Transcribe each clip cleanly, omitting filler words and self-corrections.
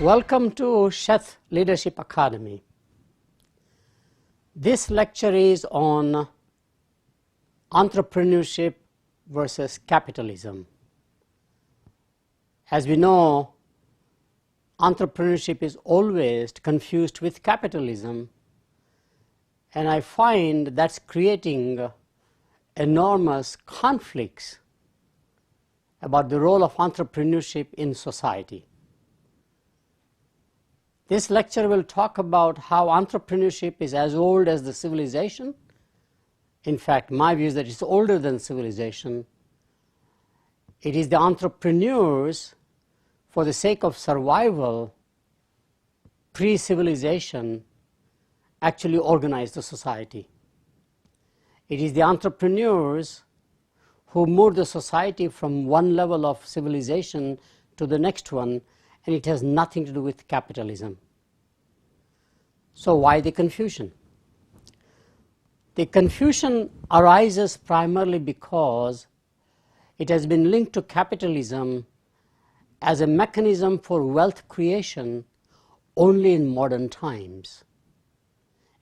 Welcome to Sheth Leadership Academy. This lecture is on entrepreneurship versus capitalism. As we know, entrepreneurship is always confused with capitalism, and I find that's creating enormous conflicts about the role of entrepreneurship in society. This lecture will talk about how entrepreneurship is as old as the civilization. In fact, my view is that it's older than civilization. It is the entrepreneurs, for the sake of survival, pre-civilization, actually organized the society. It is the entrepreneurs who moved the society from one level of civilization to the next one, and it has nothing to do with capitalism. So why the confusion? The confusion arises primarily because it has been linked to capitalism as a mechanism for wealth creation only in modern times.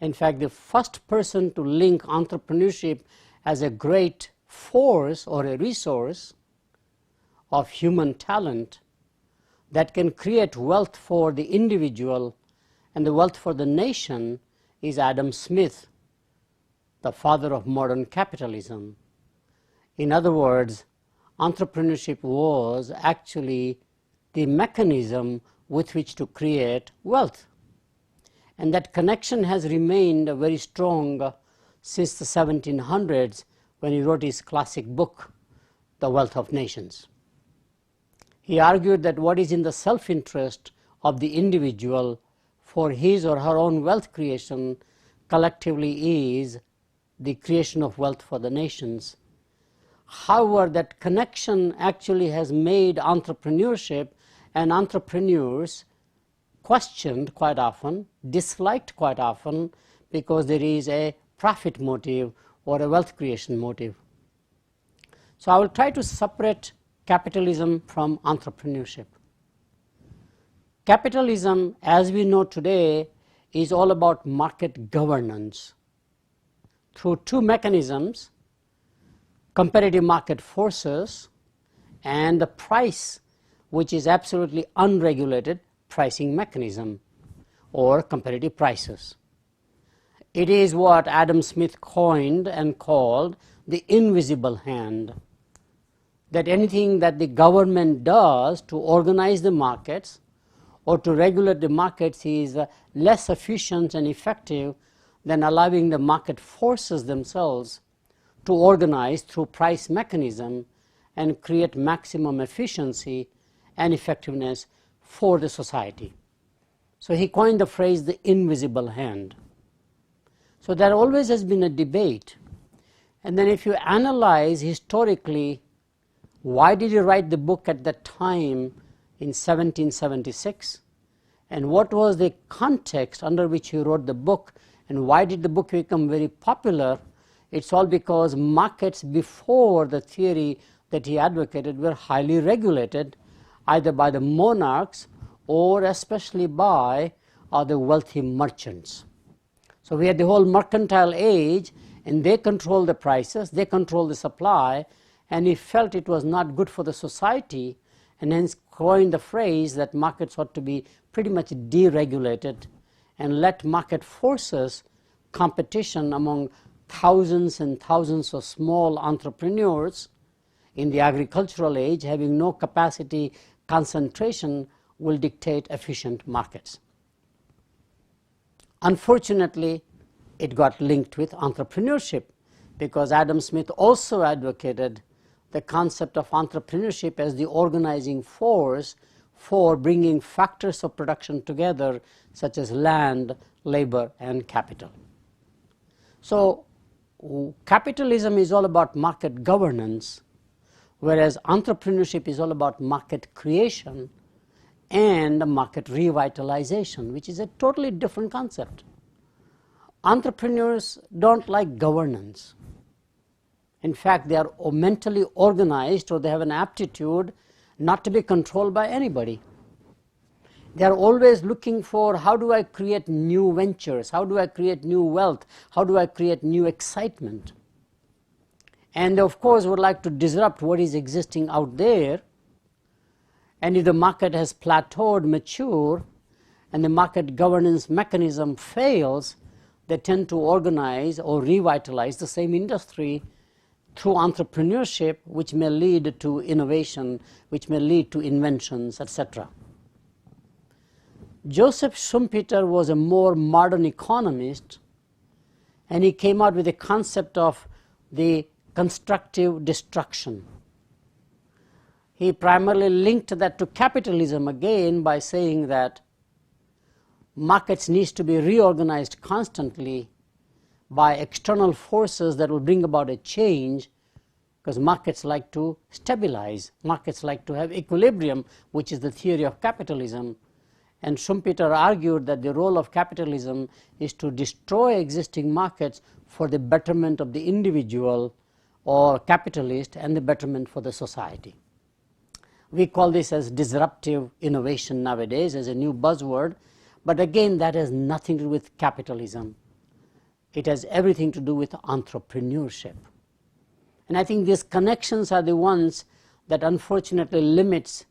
In fact, the first person to link entrepreneurship as a great force or a resource of human talent that can create wealth for the individual and the wealth for the nation is Adam Smith, the father of modern capitalism. In other words, entrepreneurship was actually the mechanism with which to create wealth. And that connection has remained very strong since the 1700s when he wrote his classic book, The Wealth of Nations. He argued that what is in the self-interest of the individual for his or her own wealth creation collectively is the creation of wealth for the nations. However, that connection actually has made entrepreneurship and entrepreneurs questioned quite often, disliked quite often, because there is a profit motive or a wealth creation motive. So I will try to separate capitalism from entrepreneurship. Capitalism, as we know today, is all about market governance through two mechanisms: competitive market forces and the price, which is absolutely unregulated pricing mechanism, or competitive prices. It is what Adam Smith coined and called the invisible hand, that anything that the government does to organize the markets or to regulate the markets is less efficient and effective than allowing the market forces themselves to organize through price mechanism and create maximum efficiency and effectiveness for the society. So he coined the phrase the invisible hand. So there always has been a debate. And then if you analyze historically, why did he write the book at that time in 1776? And what was the context under which he wrote the book? And why did the book become very popular? It's all because markets before the theory that he advocated were highly regulated, either by the monarchs or especially by the wealthy merchants. So we had the whole mercantile age, and they controlled the prices, they controlled the supply, and he felt it was not good for the society, and hence coined the phrase that markets ought to be pretty much deregulated and let market forces, competition among thousands and thousands of small entrepreneurs in the agricultural age having no capacity concentration, will dictate efficient markets. Unfortunately, it got linked with entrepreneurship because Adam Smith also advocated the concept of entrepreneurship as the organizing force for bringing factors of production together, such as land, labor, and capital. So capitalism is all about market governance, whereas entrepreneurship is all about market creation and market revitalization, which is a totally different concept. Entrepreneurs don't like governance. In fact, they are mentally organized, or they have an aptitude not to be controlled by anybody. They are always looking for, how do I create new ventures, how do I create new wealth, how do I create new excitement. And they of course would like to disrupt what is existing out there. And if the market has plateaued, matured, and the market governance mechanism fails, they tend to organize or revitalize the same industry through entrepreneurship, which may lead to innovation, which may lead to inventions, etc. Joseph Schumpeter was a more modern economist, and he came out with a concept of the constructive destruction. He primarily linked that to capitalism again by saying that markets needs to be reorganized constantly by external forces that will bring about a change, because markets like to stabilize, markets like to have equilibrium, which is the theory of capitalism. And Schumpeter argued that the role of capitalism is to destroy existing markets for the betterment of the individual or capitalist and the betterment for the society. We call this as disruptive innovation nowadays as a new buzzword, but again that has nothing to do with capitalism. It has everything to do with entrepreneurship. And I think these connections are the ones that unfortunately limits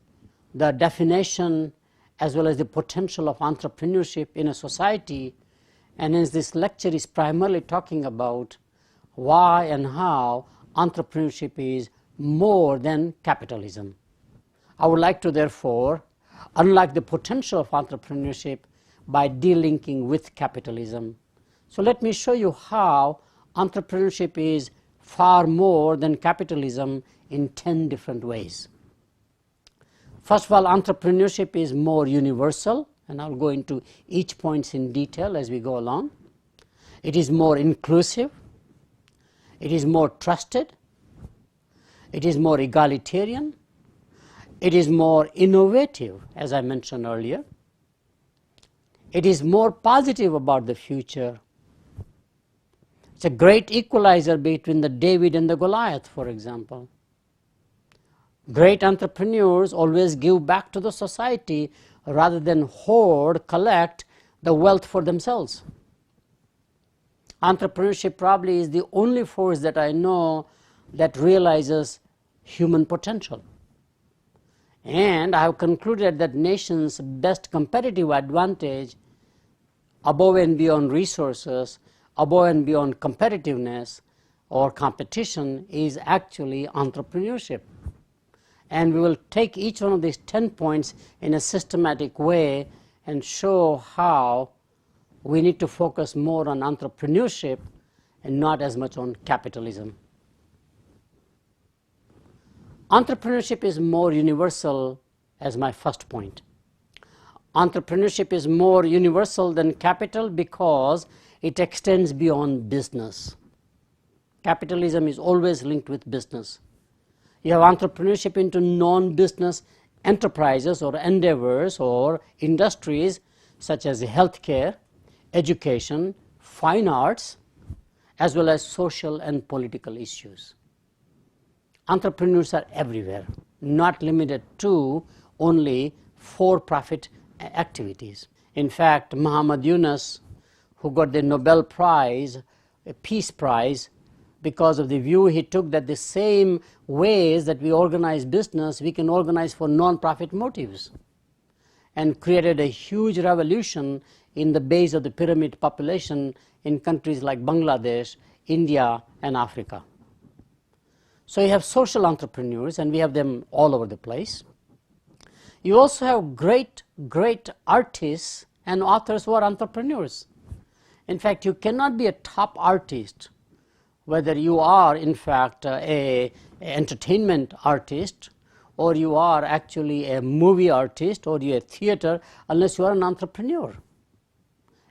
the definition as well as the potential of entrepreneurship in a society. And hence this lecture is primarily talking about why and how entrepreneurship is more than capitalism. I would like to therefore unlock the potential of entrepreneurship by delinking with capitalism. So let me show you how entrepreneurship is far more than capitalism in 10 different ways. First of all, entrepreneurship is more universal, and I'll go into each point in detail as we go along. It is more inclusive. It is more trusted. It is more egalitarian. It is more innovative, as I mentioned earlier. It is more positive about the future. It's a great equalizer between the David and the Goliath, for example. Great entrepreneurs always give back to the society rather than hoard, collect the wealth for themselves. Entrepreneurship probably is the only force that I know that realizes human potential. And I have concluded that nations' best competitive advantage above and beyond resources, above and beyond competitiveness or competition is actually entrepreneurship. And we will take each one of these 10 points in a systematic way and show how we need to focus more on entrepreneurship and not as much on capitalism. Entrepreneurship is more universal as my first point. Entrepreneurship is more universal than capital because it extends beyond business. Capitalism is always linked with business. You have entrepreneurship into non-business enterprises or endeavors or industries such as healthcare, education, fine arts, as well as social and political issues. Entrepreneurs are everywhere, not limited to only for-profit activities. In fact, Muhammad Yunus, who got the Nobel Prize, a Peace Prize, because of the view he took that the same ways that we organize business, we can organize for non-profit motives, and created a huge revolution in the base of the pyramid population in countries like Bangladesh, India, and Africa. So you have social entrepreneurs, and we have them all over the place. You also have great artists and authors who are entrepreneurs. In fact, you cannot be a top artist, whether you are in fact an entertainment artist, or you are actually a movie artist, or you're a theater, unless you are an entrepreneur.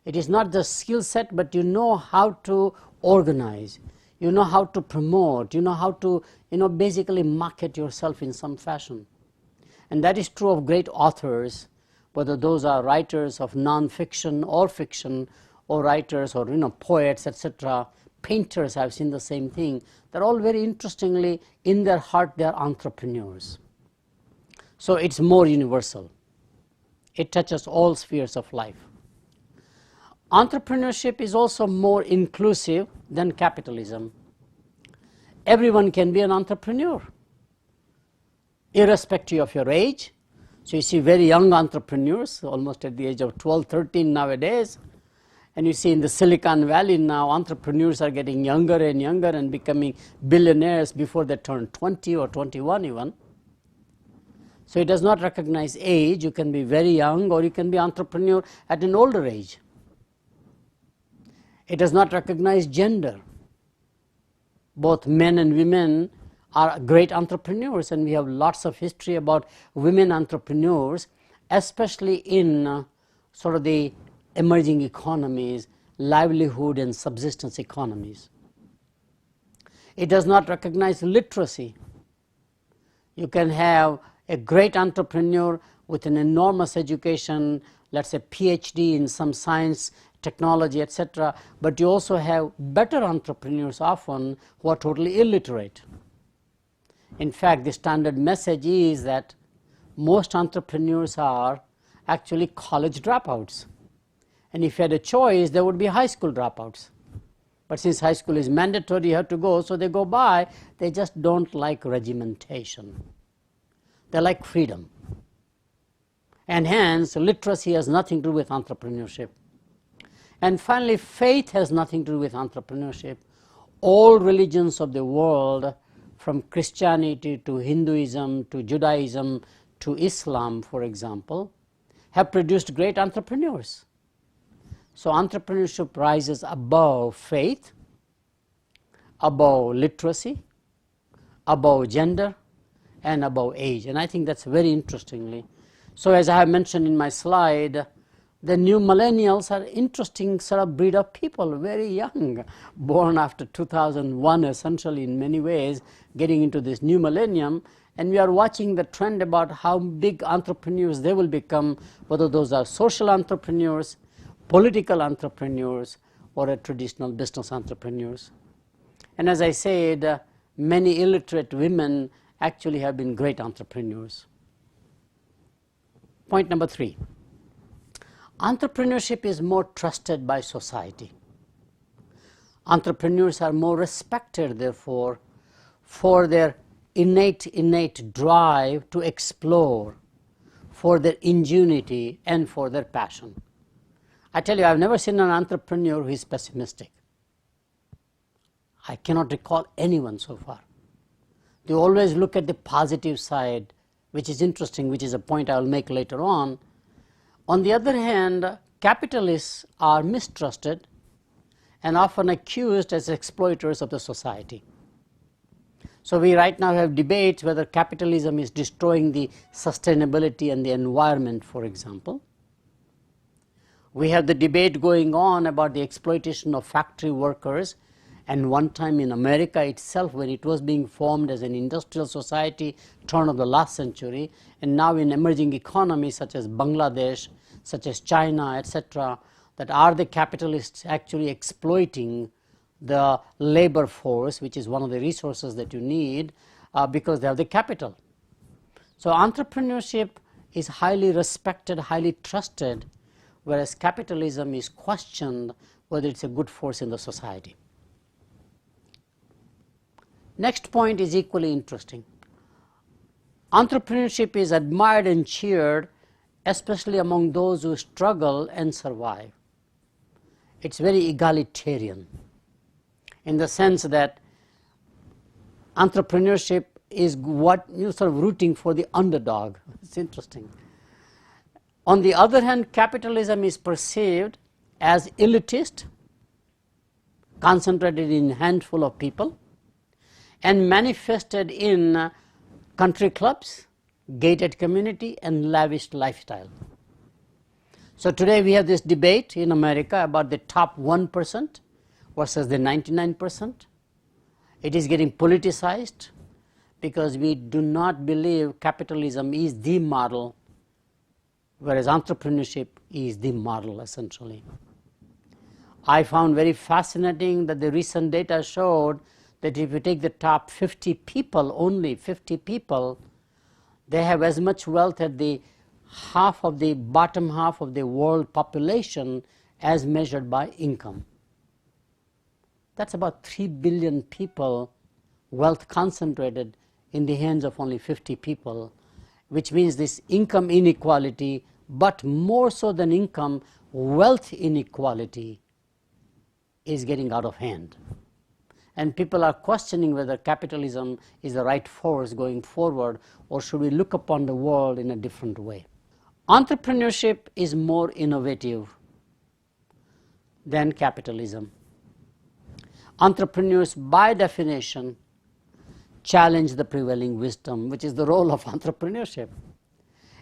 It is not the skill set, but you know how to organize, you know how to promote, you know how to basically market yourself in some fashion. And that is true of great authors, whether those are writers of non-fiction or fiction, or writers or poets, etc. Painters, I've seen the same thing. They're all very interestingly, in their heart, they're entrepreneurs. So it's more universal. It touches all spheres of life. Entrepreneurship is also more inclusive than capitalism. Everyone can be an entrepreneur, irrespective of your age. So you see very young entrepreneurs, almost at the age of 12, 13 nowadays. And you see in the Silicon Valley now, entrepreneurs are getting younger and becoming billionaires before they turn 20 or 21 even. So it does not recognize age. You can be very young or you can be entrepreneur at an older age. It does not recognize gender. Both men and women are great entrepreneurs, and we have lots of history about women entrepreneurs, especially in sort of the emerging economies, livelihood and subsistence economies. It does not recognize literacy. You can have a great entrepreneur with an enormous education, let's say PhD in some science, technology, etc., but you also have better entrepreneurs often who are totally illiterate. In fact, the standard message is that most entrepreneurs are actually college dropouts. And if you had a choice, there would be high school dropouts. But since high school is mandatory, you have to go, so they go by. They just don't like regimentation. They like freedom. And hence, literacy has nothing to do with entrepreneurship. And finally, faith has nothing to do with entrepreneurship. All religions of the world, from Christianity to Hinduism to Judaism to Islam, for example, have produced great entrepreneurs. So entrepreneurship rises above faith, above literacy, above gender, and above age. And I think that's very interestingly. So as I have mentioned in my slide, the new millennials are interesting sort of breed of people, very young, born after 2001 essentially in many ways, getting into this new millennium. And we are watching the trend about how big entrepreneurs they will become, whether those are social entrepreneurs, political entrepreneurs, or traditional business entrepreneurs. And as I said, many illiterate women actually have been great entrepreneurs. Point number 3. Entrepreneurship is more trusted by society. Entrepreneurs are more respected, therefore, for their innate drive to explore, for their ingenuity, and for their passion. I tell you, I've never seen an entrepreneur who is pessimistic. I cannot recall anyone so far. They always look at the positive side, which is interesting, which is a point I will make later on. On the other hand, capitalists are mistrusted and often accused as exploiters of the society. So we right now have debates whether capitalism is destroying the sustainability and the environment, for example. We have the debate going on about the exploitation of factory workers, and one time in America itself, when it was being formed as an industrial society, turn of the last century, and now in emerging economies such as Bangladesh, such as China, etc., that are the capitalists actually exploiting the labor force, which is one of the resources that you need, because they have the capital. So entrepreneurship is highly respected, highly trusted, whereas capitalism is questioned whether it's a good force in the society. Next point is equally interesting. Entrepreneurship is admired and cheered, especially among those who struggle and survive. It's very egalitarian in the sense that entrepreneurship is what you sort of rooting for the underdog. It's interesting. On the other hand, capitalism is perceived as elitist, concentrated in a handful of people, and manifested in country clubs, gated community, and lavish lifestyle. So today we have this debate in America about the top 1% versus the 99%. It is getting politicized because we do not believe capitalism is the model, whereas entrepreneurship is the model essentially. I found very fascinating that the recent data showed that if you take the top 50 people, only 50 people, they have as much wealth as the half of the bottom half of the world population as measured by income. That's about 3 billion people, wealth concentrated in the hands of only 50 people, which means this income inequality, but more so than income, wealth inequality is getting out of hand. And people are questioning whether capitalism is the right force going forward, or should we look upon the world in a different way. Entrepreneurship is more innovative than capitalism. Entrepreneurs, by definition, challenge the prevailing wisdom, which is the role of entrepreneurship.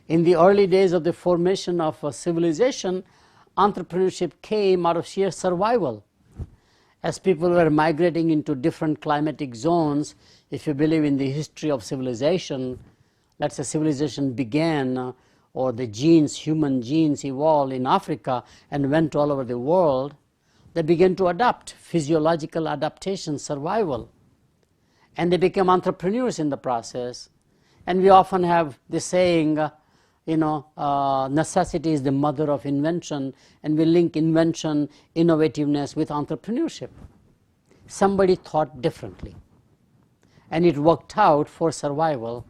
In the early days of the formation of a civilization, entrepreneurship came out of sheer survival. As people were migrating into different climatic zones, if you believe in the history of civilization, let's say civilization began or the genes, human genes evolved in Africa and went all over the world, they began to adapt, physiological adaptation, survival. And they became entrepreneurs in the process. And we often have the saying, necessity is the mother of invention, and we link invention, innovativeness with entrepreneurship. Somebody thought differently, and it worked out for survival.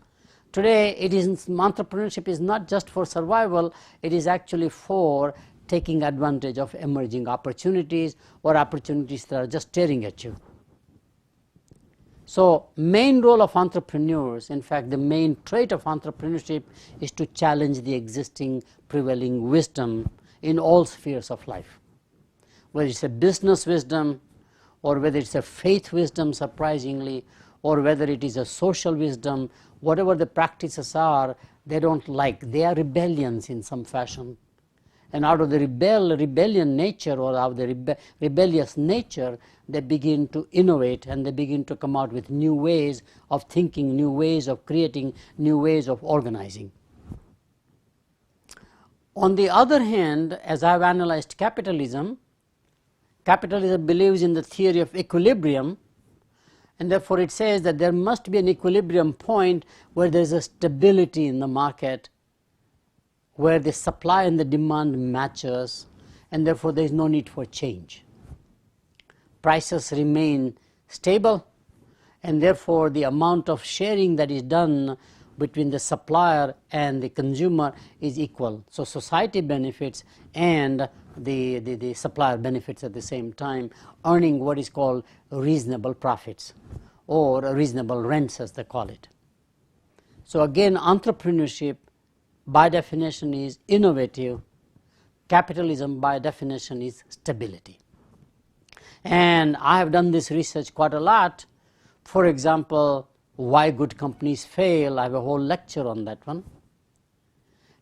Today, entrepreneurship is not just for survival, it is actually for taking advantage of emerging opportunities or opportunities that are just staring at you. So, main role of entrepreneurs, in fact, the main trait of entrepreneurship is to challenge the existing prevailing wisdom in all spheres of life. Whether it's a business wisdom, or whether it's a faith wisdom, surprisingly, or whether it is a social wisdom, whatever the practices are, they don't like. They are rebellions in some fashion. And out of the rebellion nature, or out of the rebellious nature, they begin to innovate, and they begin to come out with new ways of thinking, new ways of creating, new ways of organizing. On the other hand, as I've analyzed capitalism, capitalism believes in the theory of equilibrium, and therefore it says that there must be an equilibrium point where there is a stability in the market, where the supply and the demand matches, and therefore there is no need for change. Prices remain stable, and therefore the amount of sharing that is done between the supplier and the consumer is equal. So society benefits and the supplier benefits at the same time, earning what is called reasonable profits, or reasonable rents as they call it. So again, entrepreneurship by definition is innovative. Capitalism by definition is stability. And I have done this research quite a lot. For example, why good companies fail. I have a whole lecture on that one.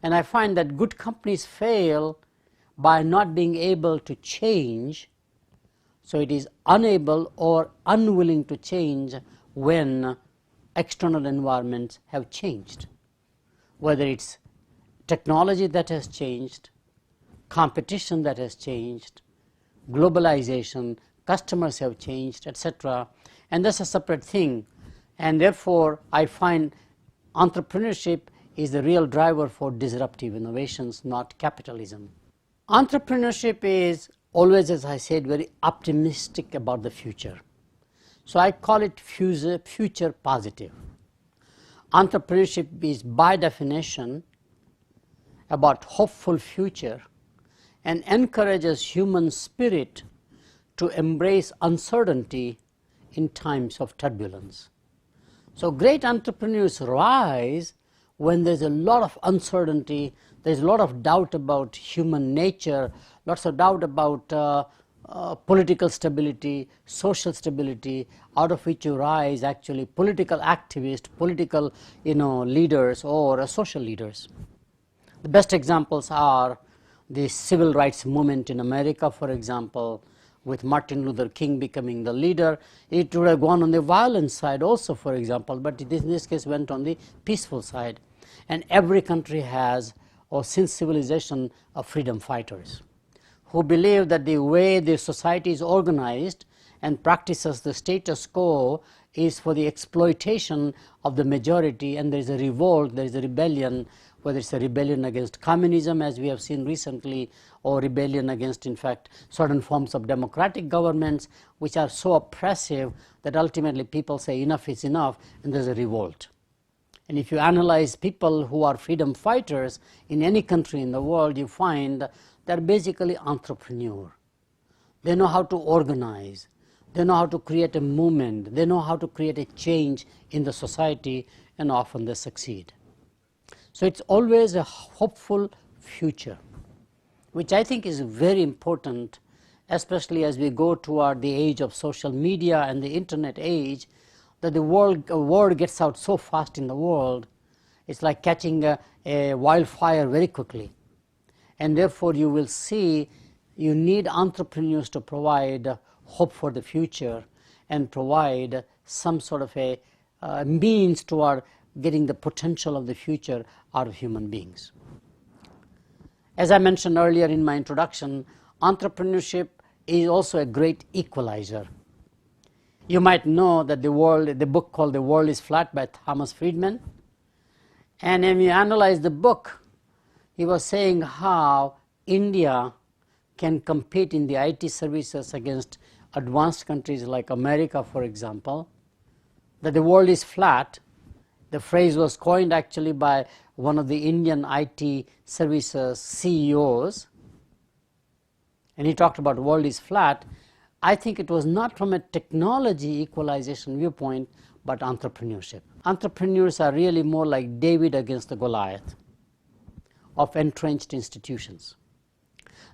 And I find that good companies fail by not being able to change. So it is unable or unwilling to change when external environments have changed. Whether it's technology that has changed, competition that has changed, globalization, customers have changed, etc. And that's a separate thing. And therefore, I find entrepreneurship is the real driver for disruptive innovations, not capitalism. Entrepreneurship is always, as I said, very optimistic about the future. So I call it future positive. Entrepreneurship is by definition about hopeful future and encourages human spirit to embrace uncertainty in times of turbulence. So great entrepreneurs rise when there's a lot of uncertainty, there's a lot of doubt about human nature, lots of doubt about political stability, social stability, out of which you rise actually political activists, political leaders, or social leaders. The best examples are the civil rights movement in America, for example, with Martin Luther King becoming the leader. It would have gone on the violent side also, for example, but in this case went on the peaceful side. And every country has, or since civilization, freedom fighters who believe that the way the society is organized and practices the status quo is for the exploitation of the majority, and there is a revolt, there is a rebellion whether it's a rebellion against communism, as we have seen recently, or rebellion against, in fact, certain forms of democratic governments which are so oppressive that ultimately people say enough is enough, and there's a revolt. And if you analyze people who are freedom fighters in any country in the world, you find they're basically entrepreneurs. They know how to organize. They know how to create a movement. They know how to create a change in the society, and often they succeed. So it's always a hopeful future, which I think is very important, especially as we go toward the age of social media and the internet age, that the word gets out so fast in the world. It's like catching a wildfire very quickly. And therefore you will see you need entrepreneurs to provide hope for the future and provide some sort of a means toward getting the potential of the future out of human beings. As I mentioned earlier in my introduction, entrepreneurship is also a great equalizer. You might know that the book called The World is Flat by Thomas Friedman. And when you analyze the book, he was saying how India can compete in the IT services against advanced countries like America, for example, that the world is flat. The phrase was coined actually by one of the Indian IT services CEOs, and he talked about the world is flat. I think it was not from a technology equalization viewpoint, but entrepreneurship. Entrepreneurs are really more like David against the Goliath of entrenched institutions.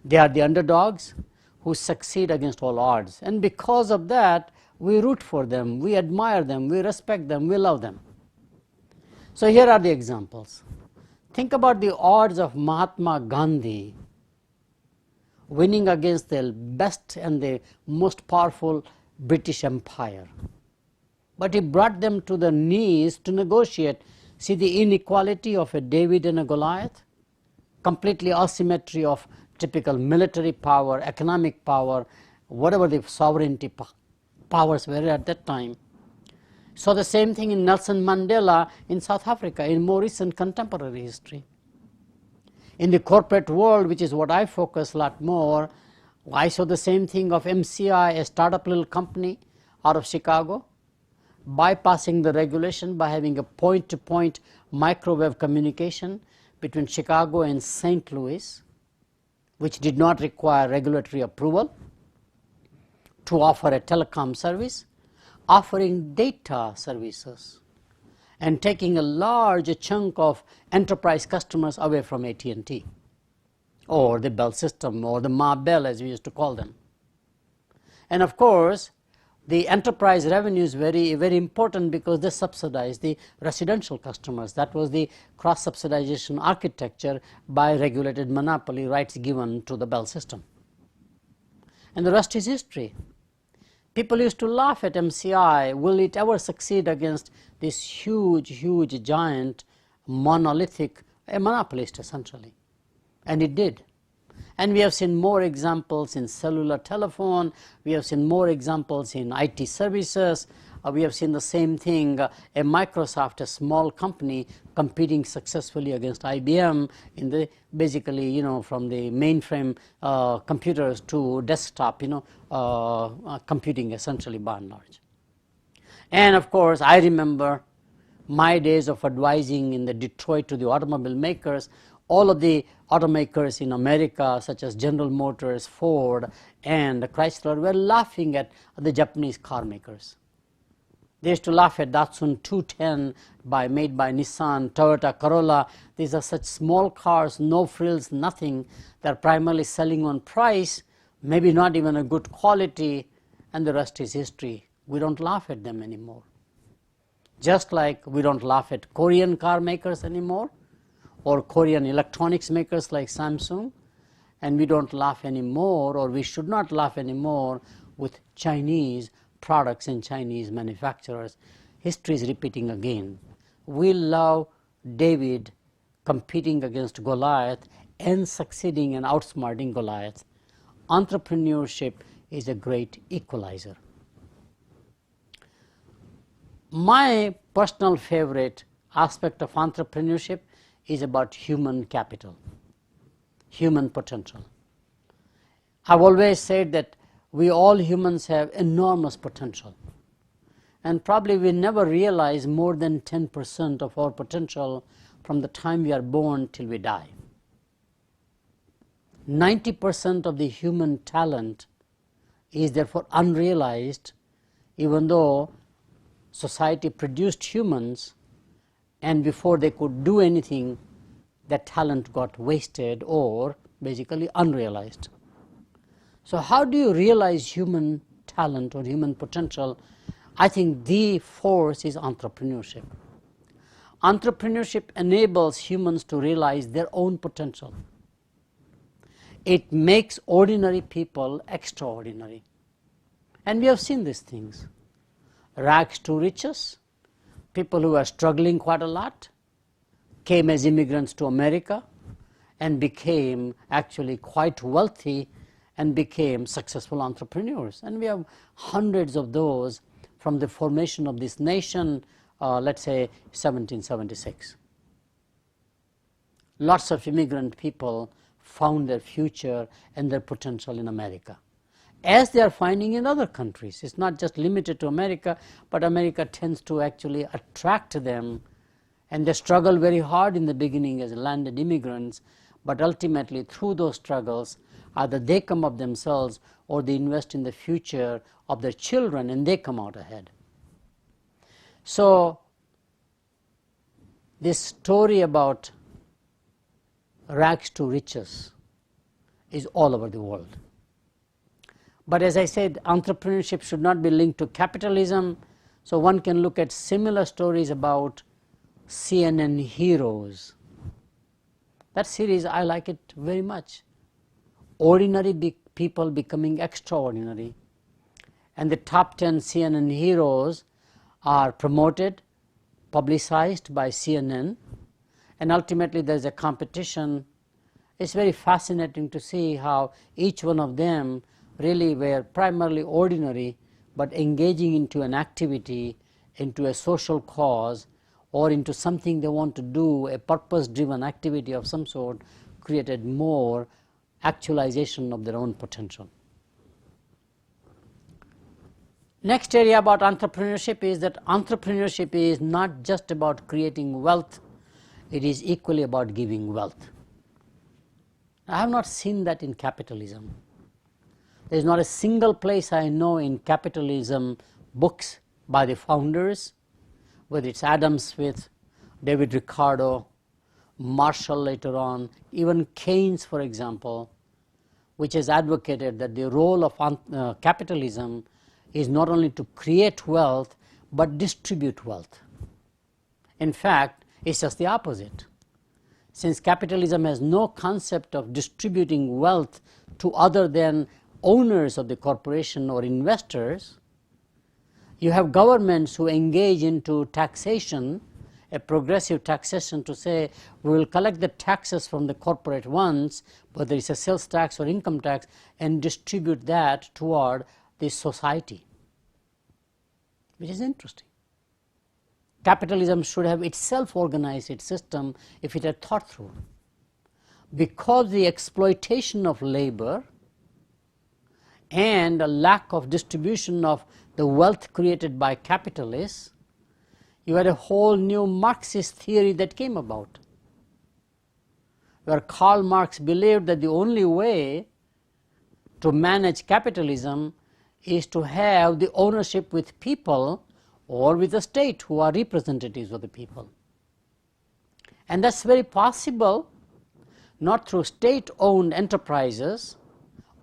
They are the underdogs who succeed against all odds, and because of that, we root for them, we admire them, we respect them, we love them. So here are the examples. Think about the odds of Mahatma Gandhi winning against the best and the most powerful British Empire. But he brought them to the knees to negotiate. See the inequality of a David and a Goliath? Completely asymmetry of typical military power, economic power, whatever the sovereignty powers were at that time. So the same thing in Nelson Mandela in South Africa in more recent contemporary history. In the corporate world, which is what I focus a lot more, I saw the same thing of MCI, a startup little company out of Chicago, bypassing the regulation by having a point-to-point microwave communication between Chicago and St. Louis, which did not require regulatory approval, to offer a telecom service, offering data services, and taking a large chunk of enterprise customers away from AT&T, or the Bell system, or the Ma Bell as we used to call them. And of course, the enterprise revenue is very, very important because they subsidize the residential customers. That was the cross-subsidization architecture by regulated monopoly rights given to the Bell system. And the rest is history. People used to laugh at MCI. Will it ever succeed against this huge giant monolithic, a monopolist essentially? And it did. And we have seen more examples in cellular telephone, we have seen more examples in IT services, we have seen the same thing, a Microsoft, a small company competing successfully against IBM in the basically, from the mainframe computers to desktop, computing essentially by and large. And of course, I remember my days of advising in the Detroit to the automobile makers. All of the automakers in America, such as General Motors, Ford, and Chrysler, were laughing at the Japanese car makers. They used to laugh at Datsun 210 made by Nissan, Toyota Corolla. These are such small cars, no frills, nothing. They're primarily selling on price, maybe not even a good quality, and the rest is history. We don't laugh at them anymore. Just like we don't laugh at Korean car makers anymore, or Korean electronics makers like Samsung, and we don't laugh anymore, or we should not laugh anymore with Chinese products and Chinese manufacturers. History is repeating again. We love David competing against Goliath and succeeding and outsmarting Goliath. Entrepreneurship is a great equalizer. My personal favorite aspect of entrepreneurship is about human capital, human potential. I've always said that we all humans have enormous potential, and probably we never realize more than 10% of our potential from the time we are born till we die. 90% of the human talent is therefore unrealized, even though society produced humans, and before they could do anything, that talent got wasted or basically unrealized. So how do you realize human talent or human potential? I think the force is entrepreneurship. Entrepreneurship enables humans to realize their own potential. It makes ordinary people extraordinary. And we have seen these things. Rags to riches, people who are struggling quite a lot, came as immigrants to America and became actually quite wealthy and became successful entrepreneurs. And we have hundreds of those from the formation of this nation, let's say 1776. Lots of immigrant people found their future and their potential in America, as they are finding in other countries. It's not just limited to America, but America tends to actually attract them, and they struggle very hard in the beginning as landed immigrants, but ultimately through those struggles, either they come up themselves or they invest in the future of their children and they come out ahead. So this story about rags to riches is all over the world. But as I said, entrepreneurship should not be linked to capitalism, so one can look at similar stories about CNN heroes. That series, I like it very much. Ordinary people becoming extraordinary. And the top 10 CNN heroes are promoted, publicized by CNN, and ultimately there's a competition. It's very fascinating to see how each one of them really were primarily ordinary, but engaging into an activity, into a social cause, or into something they want to do, a purpose-driven activity of some sort, created more actualization of their own potential. Next area about entrepreneurship is that entrepreneurship is not just about creating wealth, it is equally about giving wealth. I have not seen that in capitalism. There is not a single place I know in capitalism books by the founders, whether it's Adam Smith, David Ricardo, Marshall later on, even Keynes, for example, which has advocated that the role of capitalism is not only to create wealth, but distribute wealth. In fact, it's just the opposite. Since capitalism has no concept of distributing wealth to other than owners of the corporation or investors, you have governments who engage into taxation, a progressive taxation, to say we will collect the taxes from the corporate ones, whether it's a sales tax or income tax, and distribute that toward the society, which is interesting. Capitalism should have itself organized its system if it had thought through. Because the exploitation of labor and a lack of distribution of the wealth created by capitalists, you had a whole new Marxist theory that came about, where Karl Marx believed that the only way to manage capitalism is to have the ownership with people or with the state who are representatives of the people. And that's very possible, not through state-owned enterprises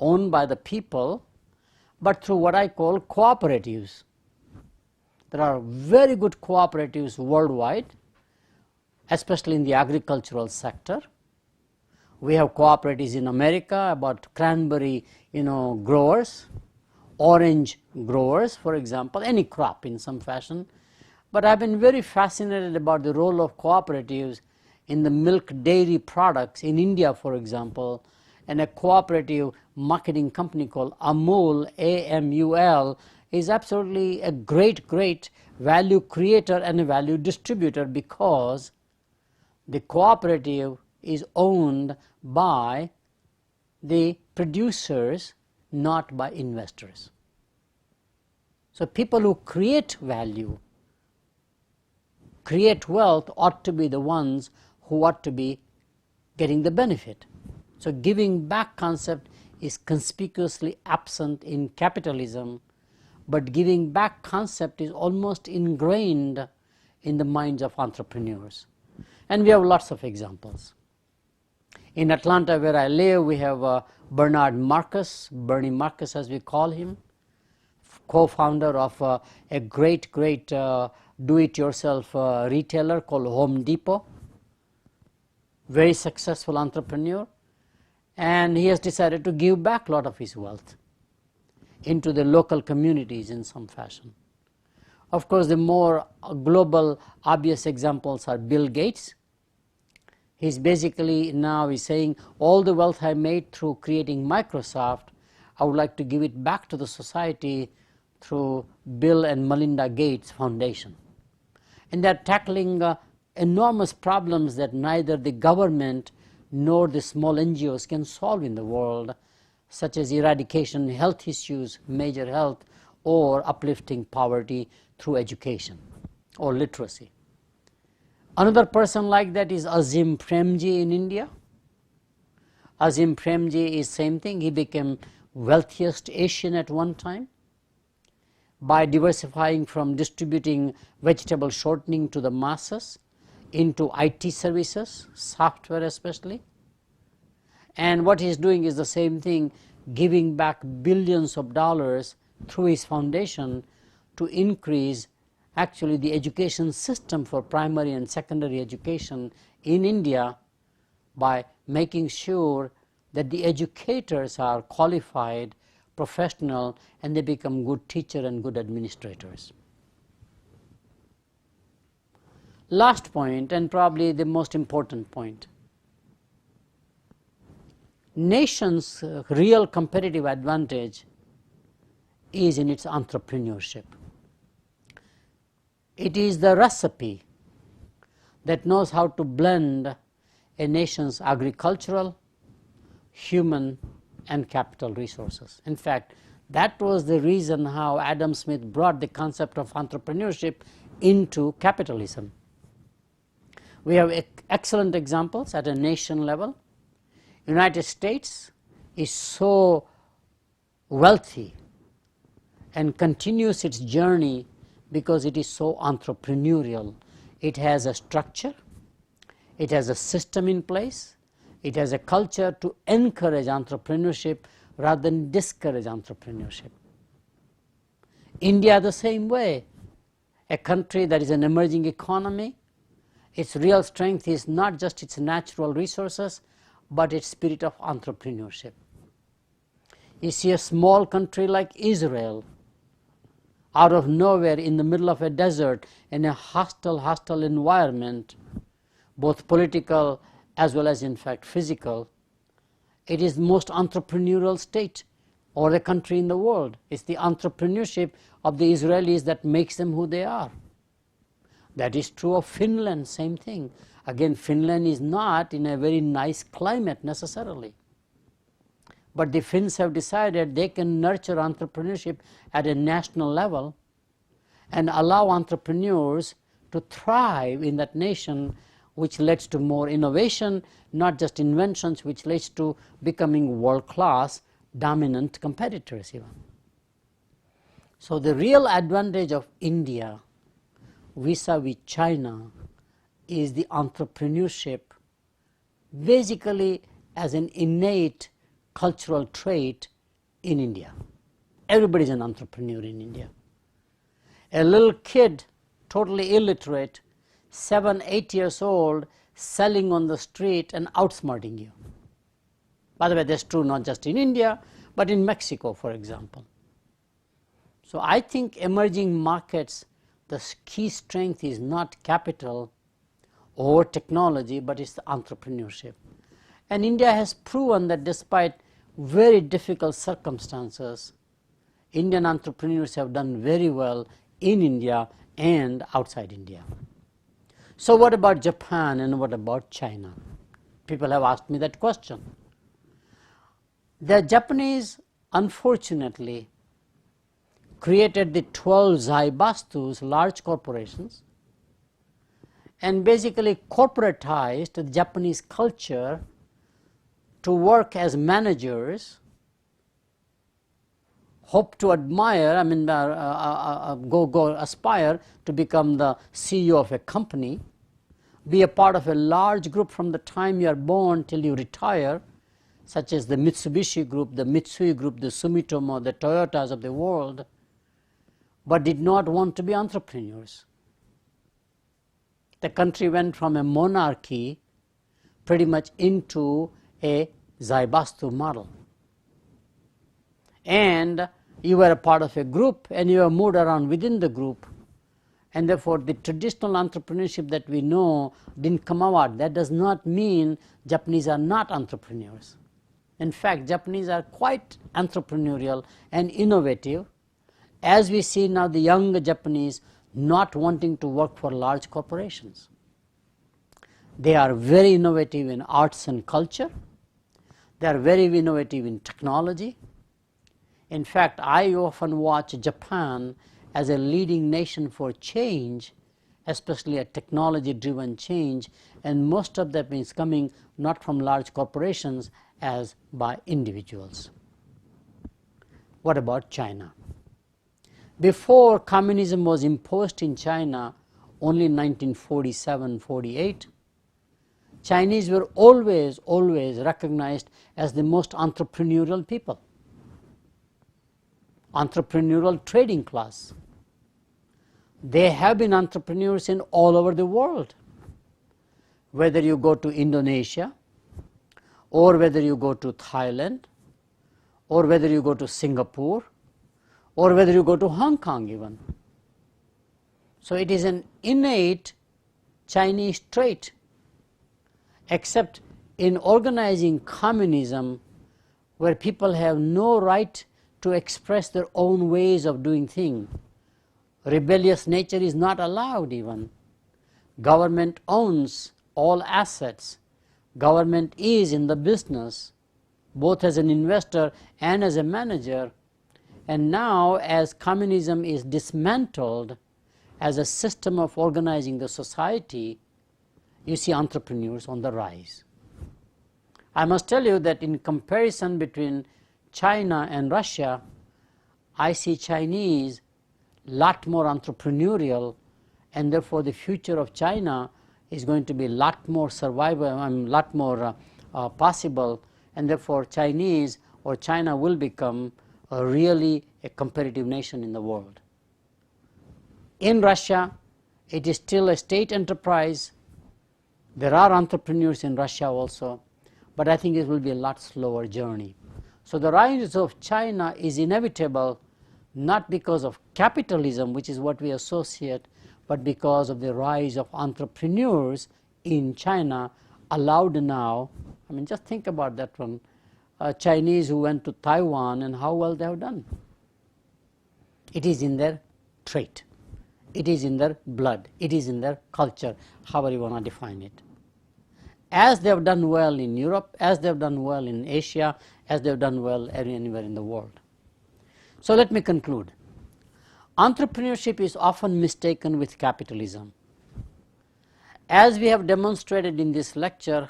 owned by the people, but through what I call cooperatives. There are very good cooperatives worldwide, especially in the agricultural sector. We have cooperatives in America about cranberry, growers, orange growers, for example, any crop in some fashion. But I've been very fascinated about the role of cooperatives in the milk dairy products in India, for example, and a cooperative marketing company called Amul, A-M-U-L, is absolutely a great value creator and a value distributor, because the cooperative is owned by the producers, not by investors. So people who create value, create wealth, ought to be the ones who ought to be getting the benefit. So giving back concept is conspicuously absent in capitalism, but giving back concept is almost ingrained in the minds of entrepreneurs. And we have lots of examples. In Atlanta, where I live, we have Bernard Marcus, Bernie Marcus as we call him, co-founder of a great do-it-yourself retailer called Home Depot. Very successful entrepreneur, and he has decided to give back a lot of his wealth into the local communities in some fashion. Of course, the more global obvious examples are Bill Gates. He's basically now saying, all the wealth I made through creating Microsoft, I would like to give it back to the society through Bill and Melinda Gates Foundation. And they're tackling enormous problems that neither the government nor the small NGOs can solve in the world, such as eradication health issues, major health, or uplifting poverty through education or literacy. Another person like that is Azim Premji in India. Azim Premji is same thing. He became wealthiest Asian at one time by diversifying from distributing vegetable shortening to the masses into IT services, software especially. And what he's doing is the same thing, giving back billions of dollars through his foundation to increase actually the education system for primary and secondary education in India by making sure that the educators are qualified, professional, and they become good teachers and good administrators. Last point, and probably the most important point. Nation's real competitive advantage is in its entrepreneurship. It is the recipe that knows how to blend a nation's agricultural, human, and capital resources. In fact, that was the reason how Adam Smith brought the concept of entrepreneurship into capitalism. We have excellent examples at a nation level. United States is so wealthy and continues its journey because it is so entrepreneurial. It has a structure, it has a system in place, it has a culture to encourage entrepreneurship rather than discourage entrepreneurship. India the same way, a country that is an emerging economy. Its real strength is not just its natural resources, but its spirit of entrepreneurship. You see a small country like Israel, out of nowhere in the middle of a desert, in a hostile environment, both political as well as in fact physical. It is the most entrepreneurial state or a country in the world. It's the entrepreneurship of the Israelis that makes them who they are. That is true of Finland, same thing. Again, Finland is not in a very nice climate necessarily. But the Finns have decided they can nurture entrepreneurship at a national level and allow entrepreneurs to thrive in that nation, which leads to more innovation, not just inventions, which leads to becoming world-class, dominant competitors even. So the real advantage of India vis-a-vis China is the entrepreneurship, basically as an innate cultural trait in India. Everybody is an entrepreneur in India. A little kid, totally illiterate, 7, 8 years old, selling on the street and outsmarting you. By the way, that's true not just in India, but in Mexico, for example. So I think emerging markets, the key strength is not capital or technology, but it's the entrepreneurship. And India has proven that despite very difficult circumstances, Indian entrepreneurs have done very well in India and outside India. So what about Japan and what about China? People have asked me that question. The Japanese, unfortunately, created the 12 zaibastus, large corporations, and basically corporatized the Japanese culture to work as managers, hope to admire, aspire to become the CEO of a company, be a part of a large group from the time you are born till you retire, such as the Mitsubishi Group, the Mitsui Group, the Sumitomo, the Toyotas of the world, but did not want to be entrepreneurs. The country went from a monarchy pretty much into a zaibastu model. And you were a part of a group and you were moved around within the group, and therefore the traditional entrepreneurship that we know didn't come out. That does not mean Japanese are not entrepreneurs. In fact, Japanese are quite entrepreneurial and innovative, as we see now the younger Japanese not wanting to work for large corporations. They are very innovative in arts and culture. They are very innovative in technology. In fact, I often watch Japan as a leading nation for change, especially a technology-driven change, and most of that is coming not from large corporations as by individuals. What about China? Before communism was imposed in China, only in 1947-48, Chinese were always recognized as the most entrepreneurial people, entrepreneurial trading class. They have been entrepreneurs in all over the world. Whether you go to Indonesia, or whether you go to Thailand, or whether you go to Singapore, or whether you go to Hong Kong even. So it is an innate Chinese trait, except in organizing communism, where people have no right to express their own ways of doing things. Rebellious nature is not allowed even. Government owns all assets. Government is in the business, both as an investor and as a manager. And now, as communism is dismantled as a system of organizing the society, you see entrepreneurs on the rise. I must tell you that in comparison between China and Russia, I see Chinese lot more entrepreneurial, and therefore the future of China is going to be a lot more lot more possible, and therefore Chinese or China will become really a competitive nation in the world. In Russia, it is still a state enterprise. There are entrepreneurs in Russia also, but I think it will be a lot slower journey. So the rise of China is inevitable, not because of capitalism, which is what we associate, but because of the rise of entrepreneurs in China allowed now. I mean, just think about that one. Chinese who went to Taiwan and how well they have done. It is in their trait. It is in their blood. It is in their culture, however you want to define it. As they have done well in Europe, as they have done well in Asia, as they have done well anywhere in the world. So let me conclude. Entrepreneurship is often mistaken with capitalism. As we have demonstrated in this lecture,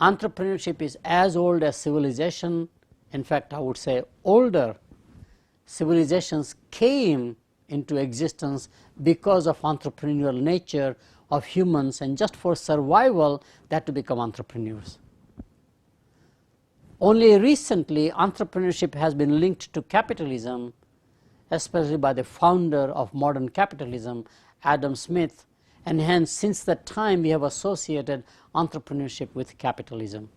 entrepreneurship is as old as civilization. In fact, I would say older. Civilizations came into existence because of entrepreneurial nature of humans, and just for survival they had to become entrepreneurs. Only recently entrepreneurship has been linked to capitalism, especially by the founder of modern capitalism, Adam Smith, and hence since that time we have associated entrepreneurship with capitalism.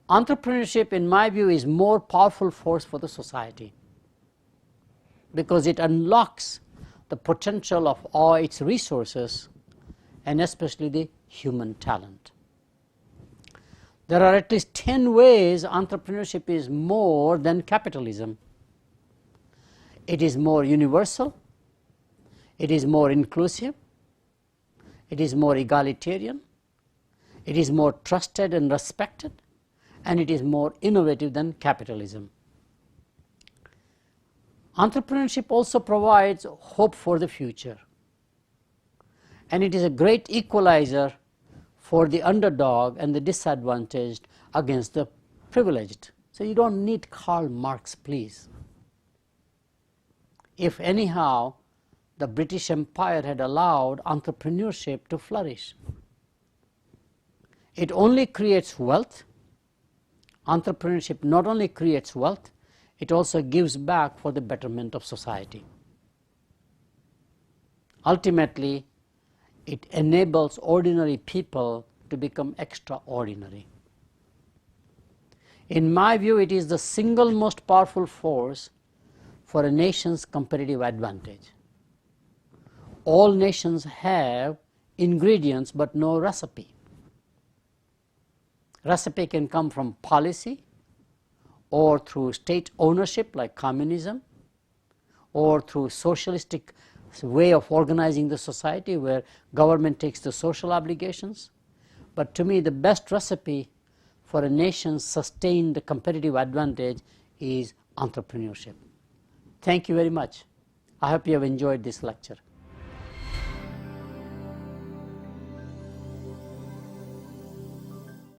Entrepreneurship, in my view, is more powerful force for the society because it unlocks the potential of all its resources, and especially the human talent. There are at least 10 ways entrepreneurship is more than capitalism. It is more universal, it is more inclusive, it is more egalitarian, it is more trusted and respected, and it is more innovative than capitalism. Entrepreneurship also provides hope for the future, and it is a great equalizer for the underdog and the disadvantaged against the privileged. So you don't need Karl Marx, please. If anyhow the British Empire had allowed entrepreneurship to flourish. It only creates wealth. Entrepreneurship not only creates wealth, it also gives back for the betterment of society. Ultimately, it enables ordinary people to become extraordinary. In my view, it is the single most powerful force for a nation's competitive advantage. All nations have ingredients but no recipe. Recipe can come from policy, or through state ownership like communism, or through socialistic way of organizing the society where government takes the social obligations. But to me, the best recipe for a nation's sustained competitive advantage is entrepreneurship. Thank you very much. I hope you have enjoyed this lecture.